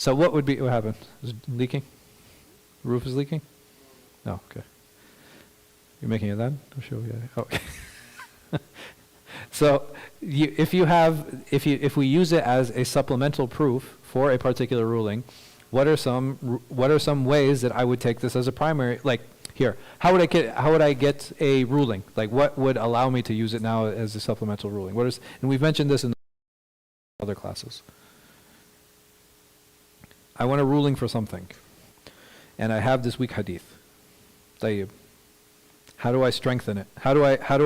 So what happened? Is it leaking? The roof is leaking? No, okay. You're making it then? I'm sure we got it. Okay. So if we use it as a supplemental proof for a particular ruling, what are some ways that I would take this as a primary? Like here, how would I get a ruling? Like what would allow me to use it now as a supplemental ruling? And we've mentioned this in other classes. I want a ruling for something, and I have this weak hadith. Tayyib. How do I strengthen it? How do I, all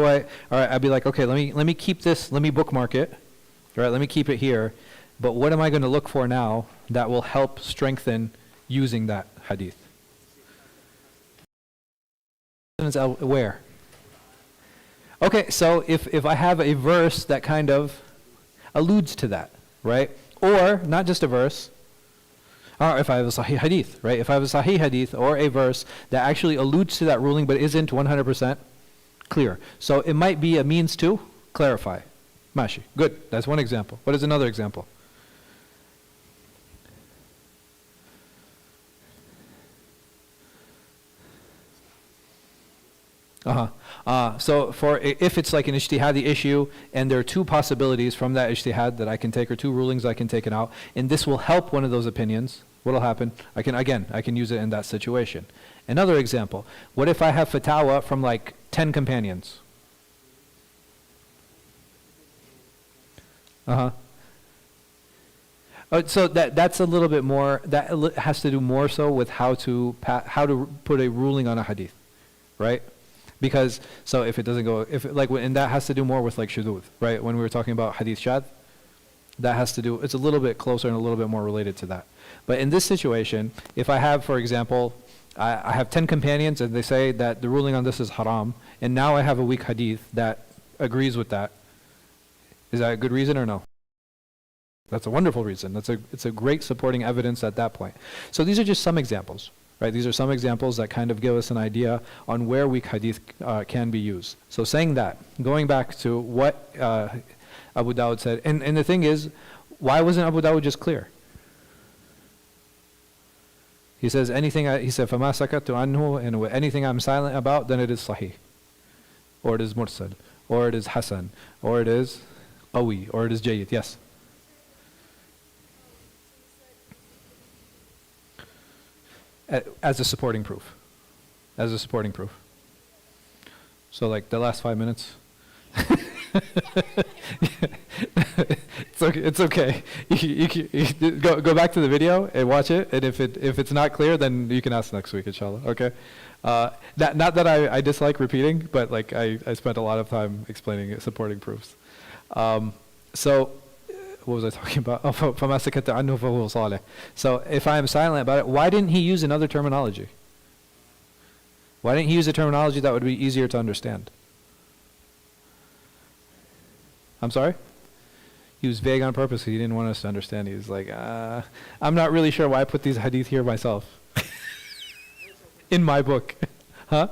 right, I'd be like, okay, let me keep this, let me bookmark it, all right, let me keep it here, but what am I going to look for now that will help strengthen using that hadith? Where? Okay, so if I have a verse that kind of alludes to that, right? Or, not just a verse, or if I have a sahih hadith, right? If I have a sahih hadith or a verse that actually alludes to that ruling but isn't 100% clear. So it might be a means to clarify. Mashi. Good. That's one example. What is another example? So if it's like an ijtihadi issue and there are two possibilities from that ijtihad that I can take, or two rulings I can take it out, and this will help one of those opinions, what will happen? I can use it in that situation. Another example, what if I have fatwa from like 10 companions? So that's a little bit more, that has to do more so with how to put a ruling on a hadith, right? Because, so if it doesn't go, and that has to do more with like shudud, right? When we were talking about hadith shadh, that has to do, it's a little bit closer and a little bit more related to that. But in this situation, if I have, for example, I have 10 companions and they say that the ruling on this is haram, and now I have a weak hadith that agrees with that, is that a good reason or no? That's a wonderful reason. It's a great supporting evidence at that point. So these are just some examples. Right, these are some examples that kind of give us an idea on where weak hadith can be used. So saying that, going back to what Abu Dawud said, and the thing is, why wasn't Abu Dawud just clear? He says he said, فَمَا سَكَتُ عَنْهُ, and anything I'm silent about, then it is sahih, or it is mursal, or it is hasan, or it is qawi, or it is jayyid. Yes? As a supporting proof. As a supporting proof. So like the last 5 minutes. It's okay. You go back to the video and watch it, and if it's not clear, then you can ask next week, inshallah. Okay? Not that I dislike repeating, but like I spent a lot of time explaining it, supporting proofs. So what was I talking about? فَمَا سَكَتَ عَنْهُ فَهُوَ صَالِحٌ. So if I am silent about it, why didn't he use another terminology? Why didn't he use a terminology that would be easier to understand? I'm sorry? He was vague on purpose. He didn't want us to understand. He was like, I'm not really sure why I put these hadith here myself. In my book. Huh?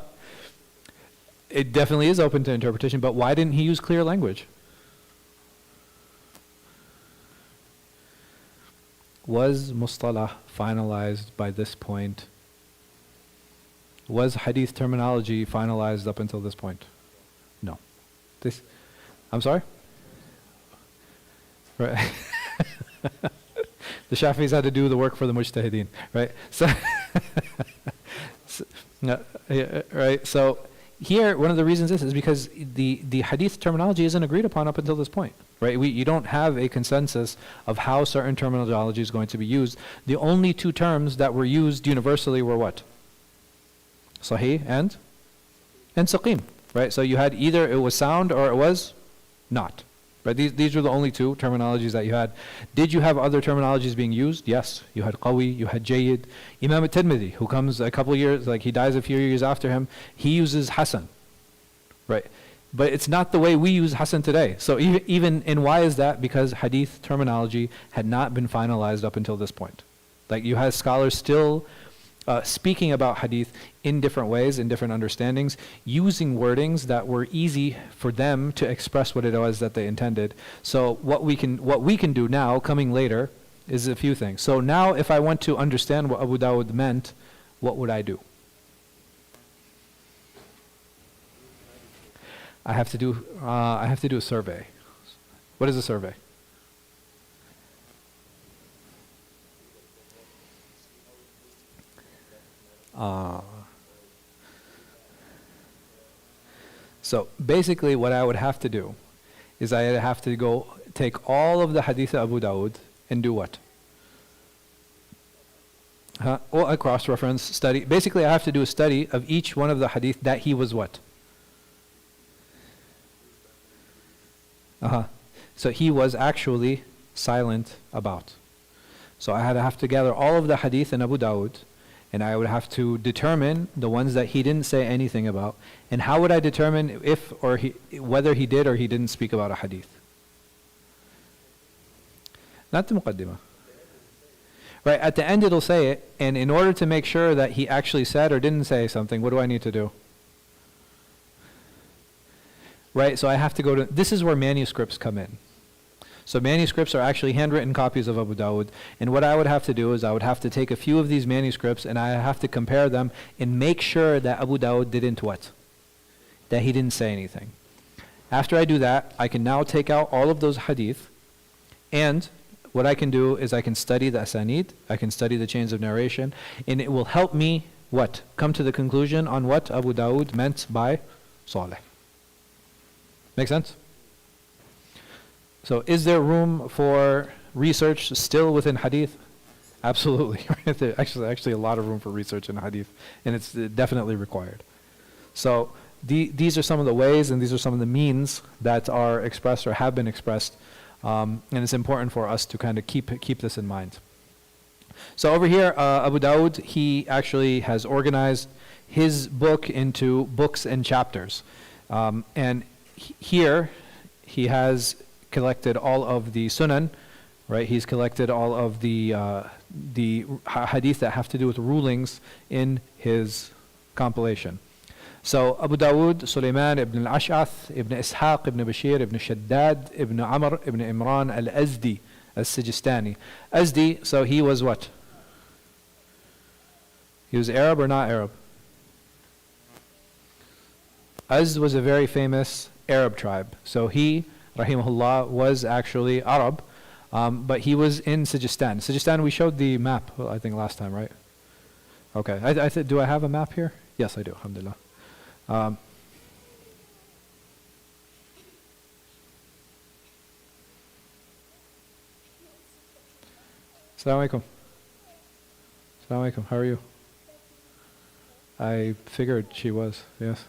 It definitely is open to interpretation, but why didn't he use clear language? Was muṣṭalaḥ finalized by this point? Was hadith terminology finalized up until this point? No. I'm sorry? Right. The Shafis had to do the work for the mujtahideen, right? So, right. So here, one of the reasons is because the hadith terminology isn't agreed upon up until this point, right? You don't have a consensus of how certain terminology is going to be used. The only two terms that were used universally were what? Sahih and saqim, right? So you had either it was sound or it was not, right? These were the only two terminologies that you had. Did you have other terminologies being used? Yes. You had qawi, you had jayyid. Imam al-Tirmidhi, who comes a couple years, like he dies a few years after him, he uses hasan, right? But it's not the way we use hasan today. So and why is that? Because hadith terminology had not been finalized up until this point. Like you had scholars still speaking about hadith in different ways, in different understandings, using wordings that were easy for them to express what it was that they intended. So what we can do now, coming later, is a few things. So now if I want to understand what Abu Dawud meant, what would I do? I have to do a survey. What is a survey? So basically what I would have to do is I have to go take all of the hadith of Abu Dawud and do what? Or a cross-reference study. Basically I have to do a study of each one of the hadith that he was what? So he was actually silent about. So I have to gather all of the hadith in Abu Dawud, and I would have to determine the ones that he didn't say anything about. And how would I determine whether he did or he didn't speak about a hadith? Not the muqaddimah. Right, at the end it'll say it, and in order to make sure that he actually said or didn't say something, what do I need to do? Right, so I have to go to, this is where manuscripts come in. So manuscripts are actually handwritten copies of Abu Dawud, and what I would have to do is I would have to take a few of these manuscripts and I have to compare them and make sure that Abu Dawud didn't what? That he didn't say anything. After I do that, I can now take out all of those hadith, and what I can do is I can study the asanid, I can study the chains of narration, and it will help me what? Come to the conclusion on what Abu Dawud meant by Salih. Make sense? So is there room for research still within hadith? Absolutely. There's actually a lot of room for research in hadith, and it's definitely required. So these are some of the ways and these are some of the means that are expressed or have been expressed, and it's important for us to kind of keep this in mind. So over here, Abu Dawud, he actually has organized his book into books and chapters. And here he has collected all of the sunan, right? He's collected all of the hadith that have to do with rulings in his compilation. So Abu Dawud, Sulaiman ibn al-Ash'ath, ibn Ishaq, ibn Bashir, ibn Shaddad, ibn Amr, ibn Imran al-Azdi, al-Sijistani. Azdi, so he was what? He was Arab or not Arab? Azd was a very famous Arab tribe. So he, rahimahullah, was actually Arab, but he was in Sijistan. Sijistan, we showed the map, I think last time, right? Okay, do I have a map here? Yes, I do, alhamdulillah. Assalamu alaikum. Assalamu alaikum, how are you? I figured she was, yes.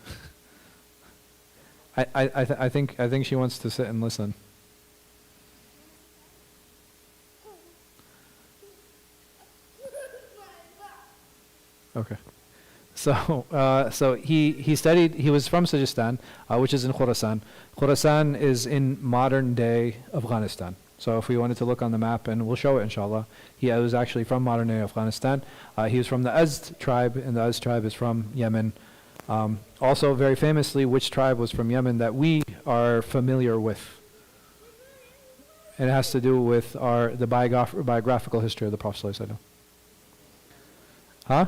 I think she wants to sit and listen. Okay. So he studied, he was from Sijistan, which is in Khurasan. Khurasan is in modern day Afghanistan. So if we wanted to look on the map, and we'll show it inshallah, he was actually from modern day Afghanistan. He was from the Azd tribe, and the Azd tribe is from Yemen. Also very famously, which tribe was from Yemen that we are familiar with? It has to do with the biographical history of the Prophet ﷺ. Huh?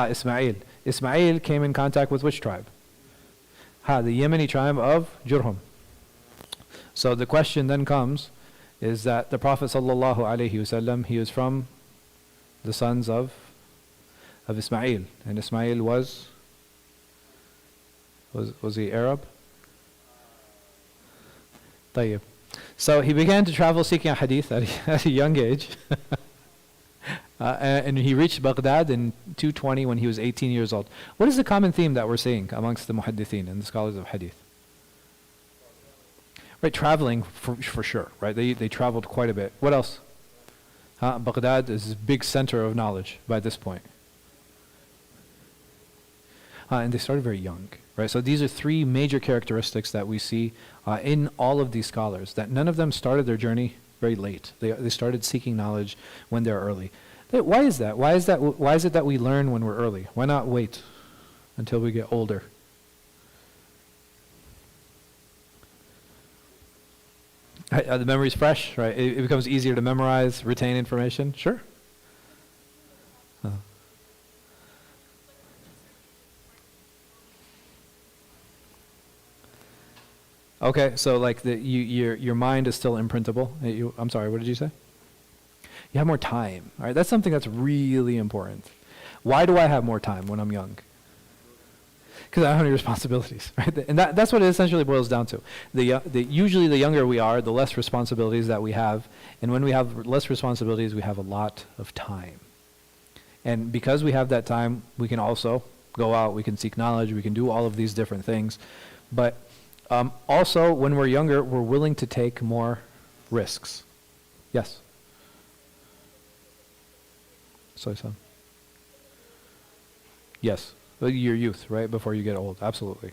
Ismail. Ismail came in contact with which tribe? The Yemeni tribe of Jurhum. So the question then comes, is that the Prophet ﷺ, he was from the sons of Ismail, and Ismail was he Arab? طيب. So he began to travel seeking a hadith at a young age. And he reached Baghdad in 220 when he was 18 years old. What is the common theme that we're seeing amongst the Muḥaddithīn and the scholars of hadith? Right, traveling for sure, right? They traveled quite a bit. What else? Baghdad is a big center of knowledge by this point. And they started very young, right? So these are three major characteristics that we see in all of these scholars, that none of them started their journey very late. They started seeking knowledge when they're early. Why is that? Why is it that we learn when we're early? Why not wait until we get older? The memory's fresh, right? It becomes easier to memorize, retain information. Sure. Okay, so like your mind is still imprintable. I'm sorry, what did you say? You have more time. All right, that's something that's really important. Why do I have more time when I'm young? Because I don't have any responsibilities, right? And that's what it essentially boils down to. Usually the younger we are, the less responsibilities that we have. And when we have less responsibilities, we have a lot of time. And because we have that time, we can also go out, we can seek knowledge, we can do all of these different things. But also, when we're younger, we're willing to take more risks. Yes? Soy son. Yes. Your youth, right? Before you get old. Absolutely.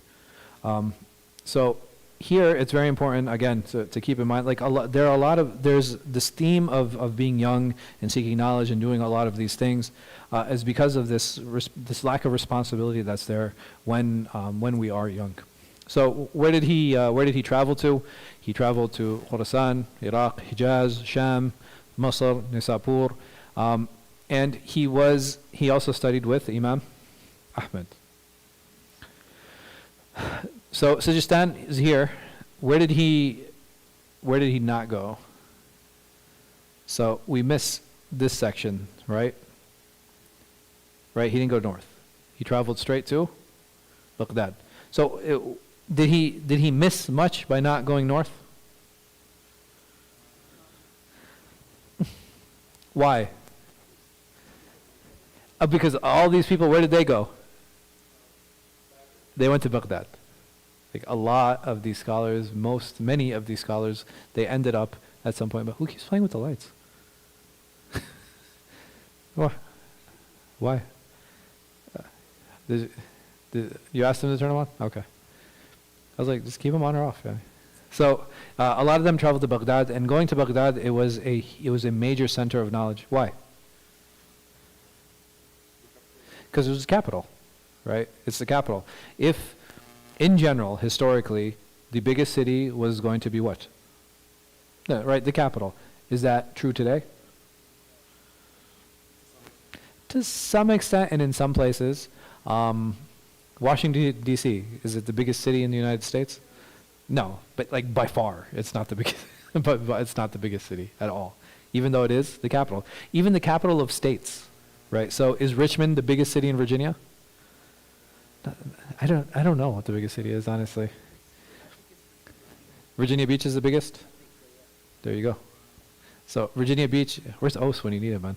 So here, it's very important, again, to keep in mind, like there's this theme of being young and seeking knowledge and doing a lot of these things is because of this lack of responsibility that's there when we are young. So where did he travel to? He traveled to Khorasan, Iraq, Hijaz, Sham, Masr, Nisapur, and he also studied with Imam Ahmed. So Sajistan is here. Where did he not go? So we miss this section, right? Right, he didn't go north. He traveled straight to Baghdad. So did he miss much by not going north? Why? Because all these people, where did they go? They went to Baghdad. Like a lot of these scholars, many of these scholars, they ended up at some point. But who keeps playing with the lights? Why? You asked them to turn them on? Okay. I was like, just keep them on or off. Yeah. So a lot of them traveled to Baghdad, and going to Baghdad, it was a major center of knowledge. Why? Because it was the capital, right? It's the capital. If, in general, historically, the biggest city was going to be what? Right, the capital. Is that true today? To some extent, and in some places. Washington, D.C., is it the biggest city in the United States? No, but like by far, it's not the biggest, but it's not the biggest city at all, even though it is the capital. Even the capital of states, right? So is Richmond the biggest city in Virginia? I don't know what the biggest city is, honestly. Virginia Beach is the biggest? There you go. So Virginia Beach, where's Os when you need it, man?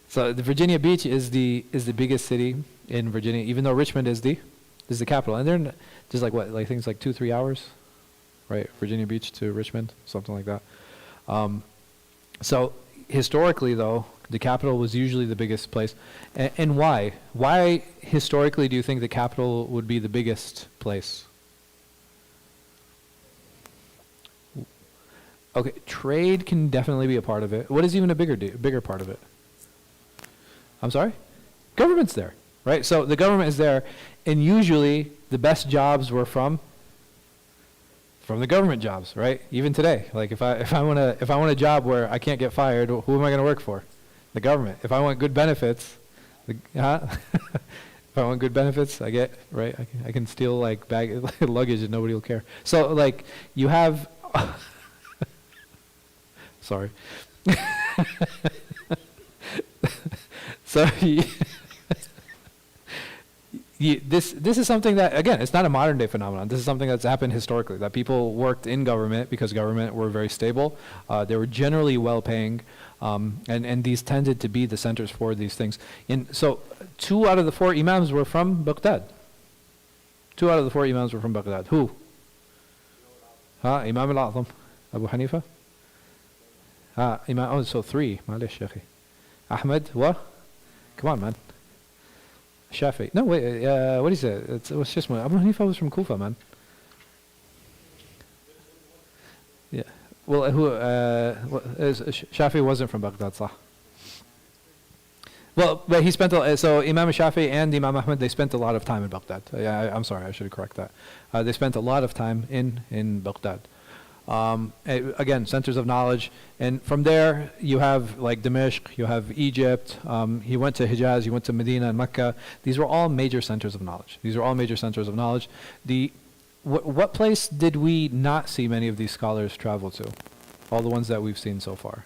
So the Virginia Beach is the biggest city in Virginia, even though Richmond is the capital. And they're just like what, like things like 2-3 hours, right? Virginia Beach to Richmond, something like that. So historically, though, the capital was usually the biggest place. And why? Why historically do you think the capital would be the biggest place? Okay, trade can definitely be a part of it. What is even a bigger part of it? I'm sorry? Government's there, right? So the government is there, and usually the best jobs were from the government jobs, right? Even today, like if I want a job where I can't get fired, who am I going to work for? The government. If I want good benefits, if I want good benefits, I get, right? I can steal like luggage and nobody will care. So like you have, sorry. So this is something that, again, it's not a modern day phenomenon. This is something that's happened historically, that people worked in government because government were very stable. They were generally well-paying, and these tended to be the centers for these things. So 2 out of the 4 imams were from Baghdad. 2 out of the 4 imams were from Baghdad. Who? Imam al-A'zam, Abu Hanifa? So 3. Malish, Shaykhi. Ahmed, what? Come on, man. Shafi. No, wait, what is it? It was just one. Abu Hanifa was from Kufa, man. Yeah. Well, Shafi wasn't from Baghdad, sah. Well, but he spent, so Imam Shafi and Imam Ahmed, they spent a lot of time in Baghdad. I'm sorry, I should correct that. They spent a lot of time in Baghdad. Again, centers of knowledge. And from there, you have like Dimashq, you have Egypt. He went to Hijaz, he went to Medina and Mecca. These were all major centers of knowledge. What place did we not see many of these scholars travel to? All the ones that we've seen so far.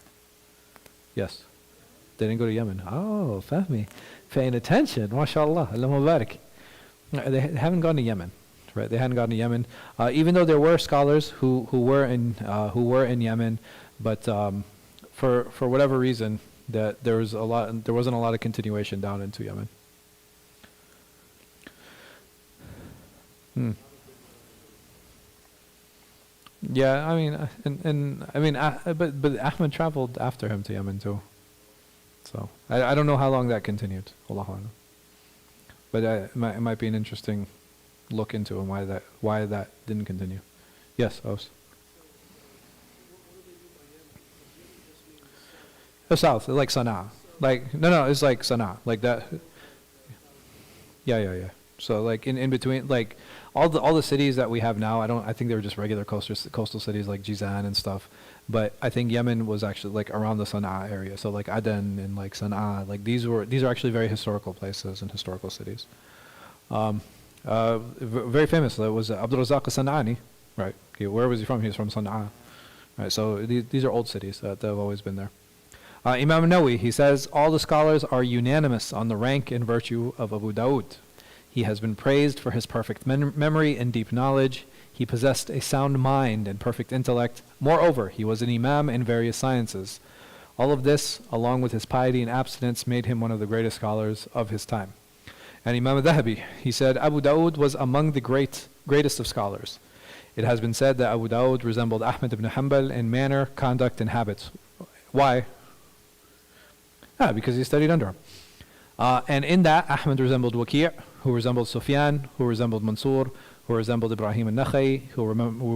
Yes. They didn't go to Yemen. Oh, Fahmi. Paying attention. MashaAllah. Allah Mubarak. They haven't gone to Yemen. Right, they hadn't gone to Yemen, even though there were scholars who were in Yemen, but for whatever reason, there wasn't a lot of continuation down into Yemen. Yeah, but Ahmad traveled after him to Yemen too, so I don't know how long that continued. Allahu A'lam. But it might be an interesting look into and why that didn't continue. Yes, Os. South, like Sana'a. Like no, it's like Sana'a, like that. Yeah. So like in between, like all the cities that we have now, I think they were just regular coastal cities like Jizan and stuff. But I think Yemen was actually like around the Sana'a area. So like Aden and like Sana'a, like these are actually very historical places and historical cities. Very famous. It was Abdul Razak al-San'ani, right? Where was he from? He was from Sana'a, right? So these are old cities that have always been there. Imam Nawawi, he says, all the scholars are unanimous on the rank and virtue of Abu Dawud. He has been praised for his perfect memory and deep knowledge. He possessed a sound mind and perfect intellect. Moreover, he was an imam in various sciences. All of this, along with his piety and abstinence, made him one of the greatest scholars of his time. And Imam al-Dhahabi, he said, Abu Dawud was among the greatest of scholars. It has been said that Abu Dawud resembled Ahmad ibn Hanbal in manner, conduct, and habits. Why? Because he studied under him. And in that, Ahmad resembled Waki', who resembled Sufyan, who resembled Mansur, who resembled Ibrahim al-Nakha'i, who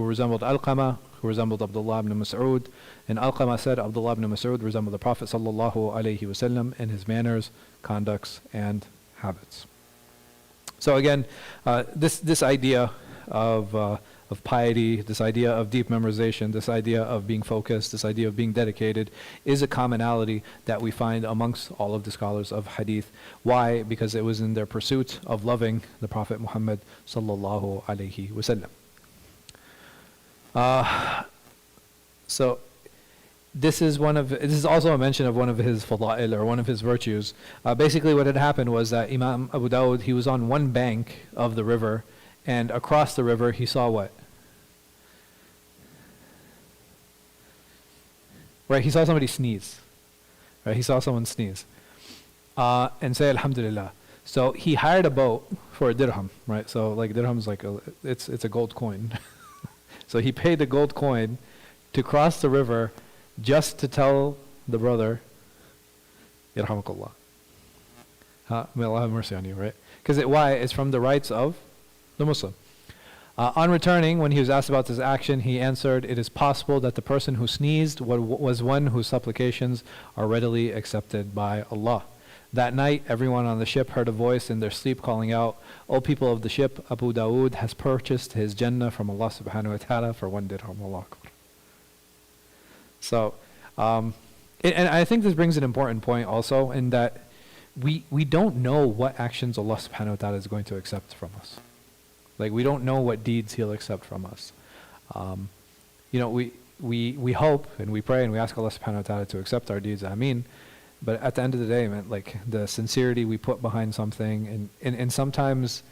resembled Alqama, who resembled Abdullah ibn Mas'ud. And Alqama said Abdullah ibn Mas'ud resembled the Prophet sallallahu alayhi wasallam in his manners, conducts, and habits. So again, this idea of piety, this idea of deep memorization, this idea of being focused, this idea of being dedicated is a commonality that we find amongst all of the scholars of Hadith. Why? Because it was in their pursuit of loving the Prophet Muhammad sallallahu alaihi wasallam. So this is also a mention of one of his fada'il, or one of his virtues. Basically what had happened was that Imam Abu Dawud, he was on one bank of the river, and across the river he saw what? Right, he saw somebody sneeze. Right, he saw someone sneeze. And say Alhamdulillah. So he hired a boat for a dirham, right? So like dirham is like it's a gold coin. So he paid the gold coin to cross the river just to tell the brother, Yarhamakallah. May Allah have mercy on you, right? Because why? It's from the rights of the Muslim. On returning, when he was asked about this action, he answered, it is possible that the person who sneezed was one whose supplications are readily accepted by Allah. That night, everyone on the ship heard a voice in their sleep calling out, O people of the ship, Abu Dawood has purchased his Jannah from Allah subhanahu wa ta'ala for 1 dirham. Allah Akbar. So, and I think this brings an important point also, in that we don't know what actions Allah subhanahu wa ta'ala is going to accept from us. Like, we don't know what deeds He'll accept from us. We hope and we pray and we ask Allah subhanahu wa ta'ala to accept our deeds, Ameen. But at the end of the day, man, like the sincerity we put behind something, and sometimes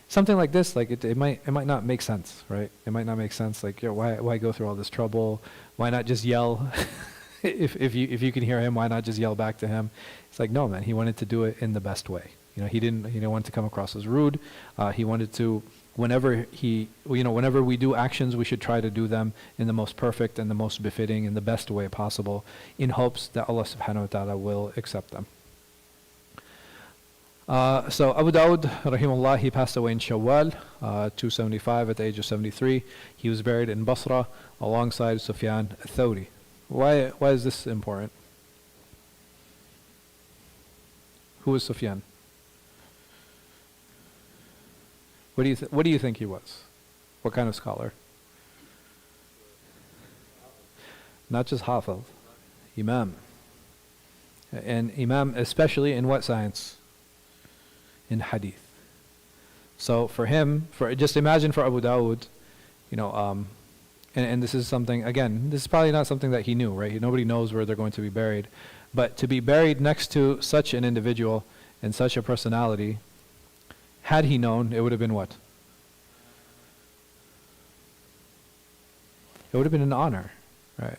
something like this, like it might not make sense, right? It might not make sense. Like, why go through all this trouble? Why not just yell? if you can hear him, why not just yell back to him? It's like, no, man. He wanted to do it in the best way. He didn't want to come across as rude. He wanted to. Whenever we do actions, we should try to do them in the most perfect and the most befitting and the best way possible, in hopes that Allah subhanahu wa ta'ala will accept them. So Abu Dawud, rahimahullah, he passed away in Shawwal, 275 at the age of 73. He was buried in Basra alongside Sufyan al-Thawri. Why is this important? Who was Sufyan? What do you think he was? What kind of scholar? not just hafiz, imam. And imam especially in what science? In hadith. So for him, just imagine for Abu Dawud, and this is something, again, this is probably not something that he knew, right? Nobody knows where they're going to be buried. But to be buried next to such an individual and such a personality, had he known, it would have been what? It would have been an honor, right?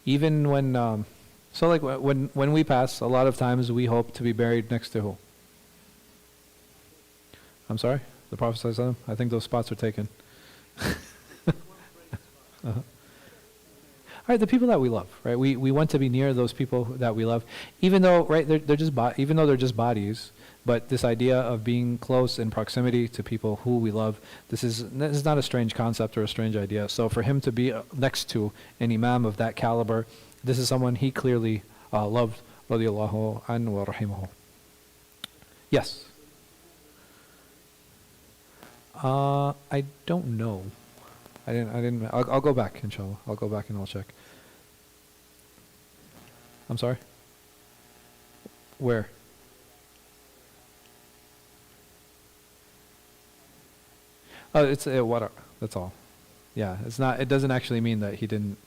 Even when, so like when we pass, a lot of times we hope to be buried next to who? I'm sorry? The Prophet ﷺ? I think those spots are taken. All right, the people that we love, right? We want to be near those people that we love, even though, right, even though they're just bodies. But this idea of being close in proximity to people who we love, this is not a strange concept or a strange idea. So for him to be next to an imam of that caliber, this is someone he clearly loved, radiyallahu anhu wa rahimahu. Yes. I don't know. I'll go back, inshallah. I'll go back and I'll check. I'm sorry? Where? Oh, it's wara. That's all. Yeah, it's not. It doesn't actually mean that he didn't.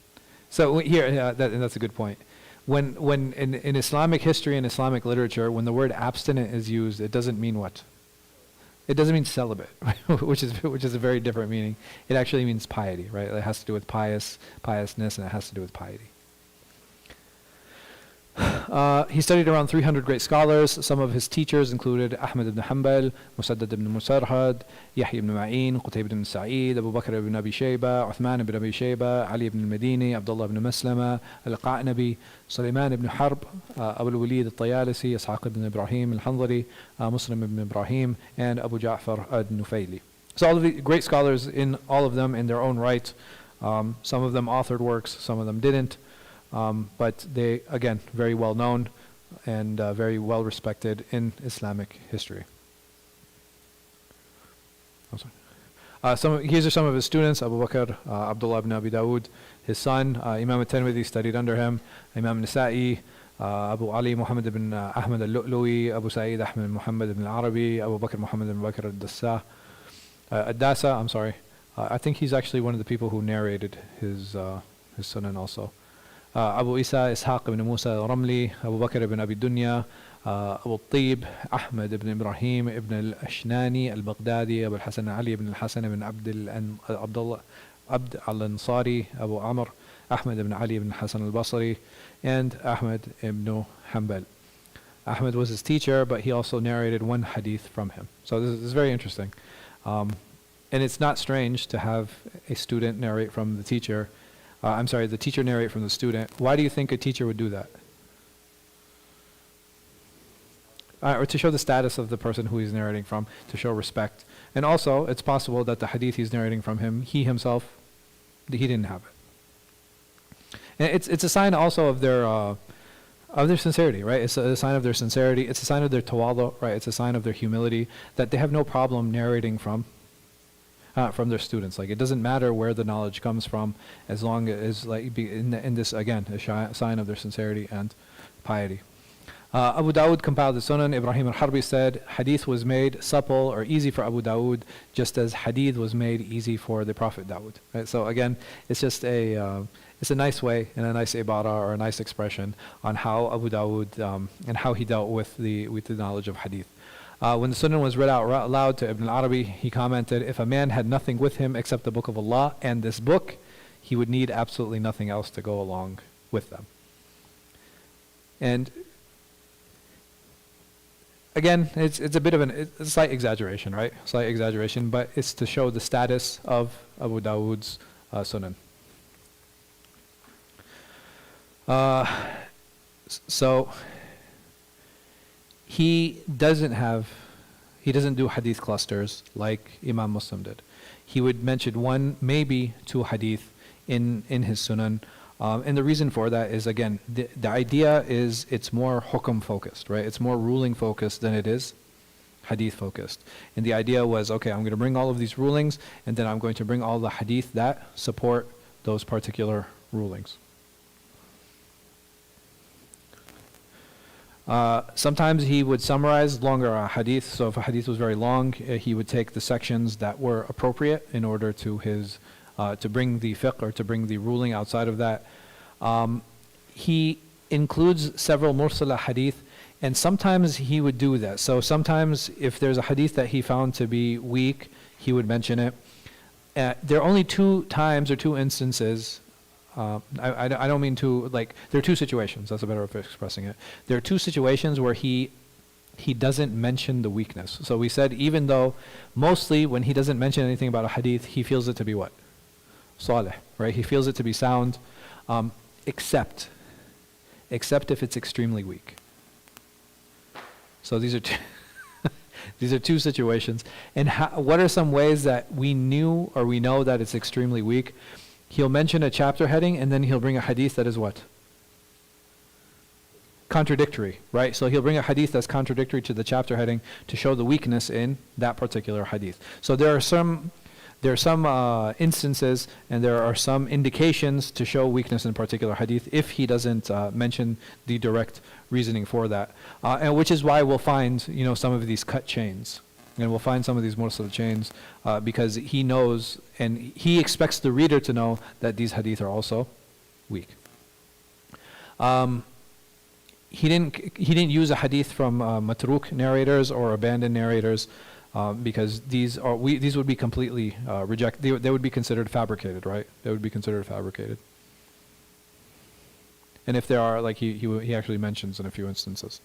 So here, and that's a good point. When in Islamic history and Islamic literature, when the word abstinent is used, it doesn't mean what? It doesn't mean celibate, which is a very different meaning. It actually means piety, right? It has to do with piousness, and it has to do with piety. He studied around 300 great scholars. Some of his teachers included Ahmad ibn Hanbal, Musaddad ibn Musarhad, Yahya ibn Ma'in, Qutayb ibn Sa'id, Abu Bakr ibn Abi Shayba, Uthman ibn Abi Shayba, Ali ibn al-Madini, Abdullah ibn Maslama, al-Qa'nabi, Sulaiman ibn Harb, Abu al-Walid al-Tayalisi, Ishaq ibn Ibrahim al-Hanzali, Muslim ibn Ibrahim, and Abu Ja'far al-Nufayli. So all of the great scholars, in all of them in their own right. Some of them authored works, some of them didn't. But they, again, very well known and very well respected in Islamic history. These are some of his students: Abu Bakr, Abdullah ibn Abi Dawood, his son, Imam al-Tirmidhi studied under him, Imam Nasa'i, Abu Ali Muhammad ibn Ahmad al-Lu'lu'i, Abu Sa'id Ahmad Muhammad ibn al-Arabi, Abu Bakr Muhammad ibn Bakr al-Dasa, I'm sorry. I think he's actually one of the people who narrated his sunan also. Abu Isa Ishaq ibn Musa al-Ramli, Abu Bakr ibn Abi Dunya, Abu Tib, Ahmad ibn Ibrahim ibn al-Ashnani al-Baghdadi, Abu al-Hasan Ali ibn al-Hasan ibn Abd al-Ansari, Abu Amr, Ahmad ibn Ali ibn Hasan al-Basri, and Ahmad ibn Hanbal. Ahmad was his teacher, but he also narrated one hadith from him. So this is very interesting. And it's not strange to have a student narrate from the teacher. The teacher narrate from the student. Why do you think a teacher would do that? Or to show the status of the person who he's narrating from, to show respect. And also, it's possible that the hadith he's narrating from him, he himself, he didn't have it. And it's a sign also of their sincerity, right? It's a sign of their sincerity. It's a sign of their tawadu, right? It's a sign of their humility, that they have no problem narrating from their students. Like, it doesn't matter where the knowledge comes from, as long as, like, in this, again, a sign of their sincerity and piety. Abu Dawud compiled the Sunan. Ibrahim al-Harbi said, hadith was made supple or easy for Abu Dawud, just as hadith was made easy for the Prophet Dawud. Right? So again, it's just it's a nice way and a nice ibara or a nice expression on how Abu Dawud and how he dealt with the knowledge of hadith. When the Sunan was read out loud to Ibn al-Arabi, he commented, if a man had nothing with him except the book of Allah and this book, he would need absolutely nothing else to go along with them. And again, it's a bit of a slight exaggeration, right? Slight exaggeration, but it's to show the status of Abu Dawud's Sunan. So he doesn't do hadith clusters like Imam Muslim did. He would mention one, maybe two hadith in his Sunan. And the reason for that is, again, the idea is it's more hukm focused, right? It's more ruling focused than it is hadith focused. And the idea was, okay, I'm going to bring all of these rulings, and then I'm going to bring all the hadith that support those particular rulings. Sometimes he would summarize longer hadith. So if a hadith was very long, he would take the sections that were appropriate in order to to bring the fiqh or to bring the ruling outside of that. He includes several mursala hadith, and sometimes he would do that. So sometimes if there's a hadith that he found to be weak, he would mention it. There are only two times or two instances. I don't mean to, like, there are two situations, that's a better way of expressing it. There are two situations where he doesn't mention the weakness. So we said, even though mostly when he doesn't mention anything about a hadith, he feels it to be what? Salih, right? He feels it to be sound, except if it's extremely weak. So these are two these are two situations. And what are some ways that we knew or we know that it's extremely weak? He'll mention a chapter heading, and then he'll bring a hadith that is what? Contradictory, right? So he'll bring a hadith that's contradictory to the chapter heading to show the weakness in that particular hadith. So there are some instances and there are some indications to show weakness in a particular hadith if he doesn't mention the direct reasoning for that. And which is why we'll find, some of these cut chains. And we'll find some of these mursal chains because he knows and he expects the reader to know that these hadith are also weak. He didn't use a hadith from matruk narrators or abandoned narrators because these would be completely rejected. They would be considered fabricated, right? They would be considered fabricated. And if there are, like he actually mentions in a few instances.